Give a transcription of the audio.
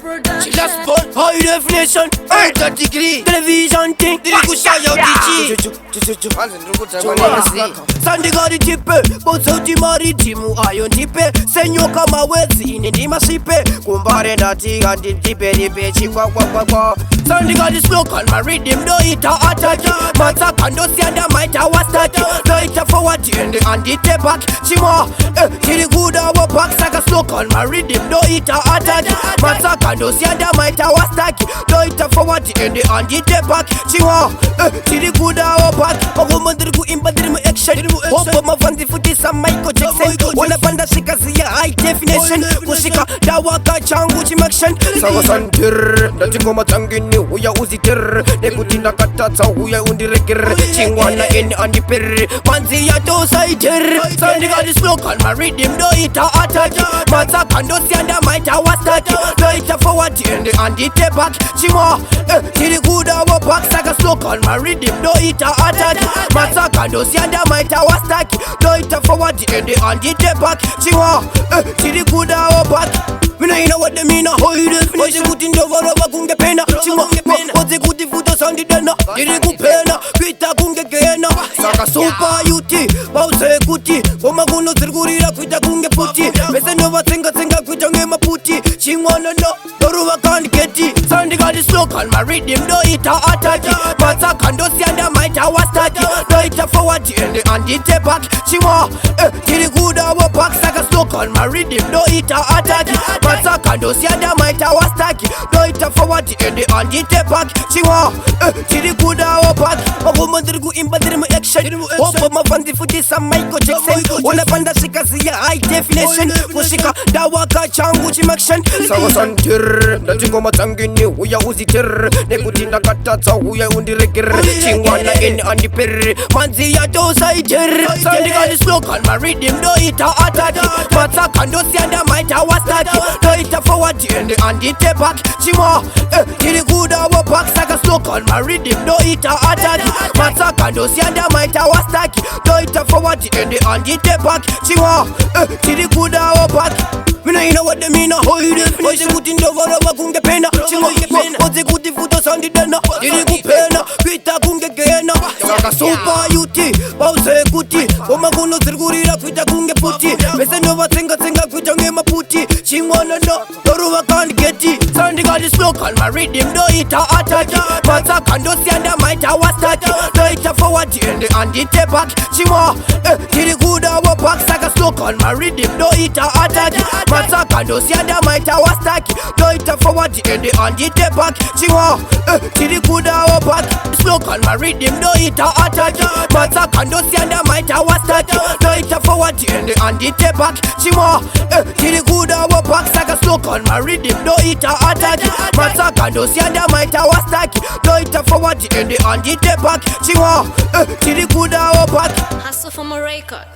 She just born high definition, 30 degree television thing. Dirigusha yo DJ. Sandi gari tipe, bozoti maritimu ayo tipe. Senyo kama wezi inindima sipe. Kumbare ndati gandi tipe tipe chikwa kwa kwa kwa. Sandi gari slow on my rhythm, do ita ataki. Mata kando sianda maita wastaki. Do ita forward and andi te back. Chima, tiri guda wa back. Saka slow on my rhythm, do ita ataki. Mata kando sianda maita wastaki. Do ita forward and andi te back. Chima, tiri guda wa back. Ogo mandiriku imbadirimu action. Hopo mavanzi futi sa Michael Jackson. Wana panda shika siya high definition. Kushika dawa ka changu chimaction. Sawa santir, dati ngoma tangini huya uzitir. Nekutina katata huya undirekir. Chingwana eni andipir. Manzi ya dosa itir. Sandi gadi slow on my rhythm. Do ita ataki. Mata kando sianda maita wastaki. Do ita forward and andite back. Chima, tiri guda wa back. Saka slow on my rhythm. Do ita ataki. Mata kando sianda maita wastaki. Do ita forward and andite back. Chima, tiri guda wa back. Mina ina what they mean a hoide. Oje kuti ndovara wakunge pena. Chima, oje kuti futo sandi dena. Diri kupena, kwita kunge kena. Saka super yuti, pause kuti. Oma kuno zirgurira kwita kunge puti. Mese nova tenga kwita nge maputi. Chingwana no, doruwa kandi keti. Sandi gadi slow on my rhythm. Do ita ataki. Mata kando sianda maita wastaki. Do ita forward and andite back. Chima, tiri guda wa back. Saka slow on my rhythm. Do ita ataki. Mata kando sianda maita wastaki. Do ita forward and andite back. Chima, tiri guda wa back. Ogo mandiriku imbadirimu action. Hopo mavanzi futi sa Michael Jackson. Wana panda shika siya high definition. Kushika dawa ka changu chimaction. Sawa santir, dati ngoma tangini huya uzitir. Nekutina katata huya undirekir. Chingwana eni andipir. Manzi ya dosa itir. Sandi gadi slow on my rhythm. Do ita ataki. Mata kando sianda maita wastaki. Do ita forward and andite back. Chima, tiri guda wa back. Saka slow on my rhythm. Do ita ataki. Mata kando sianda maita wastaki. Do ita forward and andite back. Chima, tiri guda wa back. Mina ina what they mean a hoide. Oje kuti ndovara wakunge pena. Chima, oje kuti futo sandi dena. Diri kupena, kwita kunge kena. Saka super yuti, pause kuti. Oma kuno zirgurira kwita kunge puti. Mese nova tenga kwita nge maputi. Chingwana no, doruwa kandi keti. Sandi gadi slow on my rhythm. Do ita ataki. Mata kando sianda maita wastaki. Do ita forward and andite back. Chima, tiri guda wa back. Saka slow on my rhythm. Do ita ataki. Mata kando sianda maita wastaki. Do ita forward and andite back. Chima, tiri guda wa back. Slow on my rhythm. Do ita ataki. Mata kando sianda maita wastaki. Do ita forward and andite back. Chima, tiri guda wa back. Saka slow on my rhythm. Do ita ataki. Mata kando sianda maita wastaki. Do ita forward and andite back. Chima, tiri guda wa back. Hustle from a record.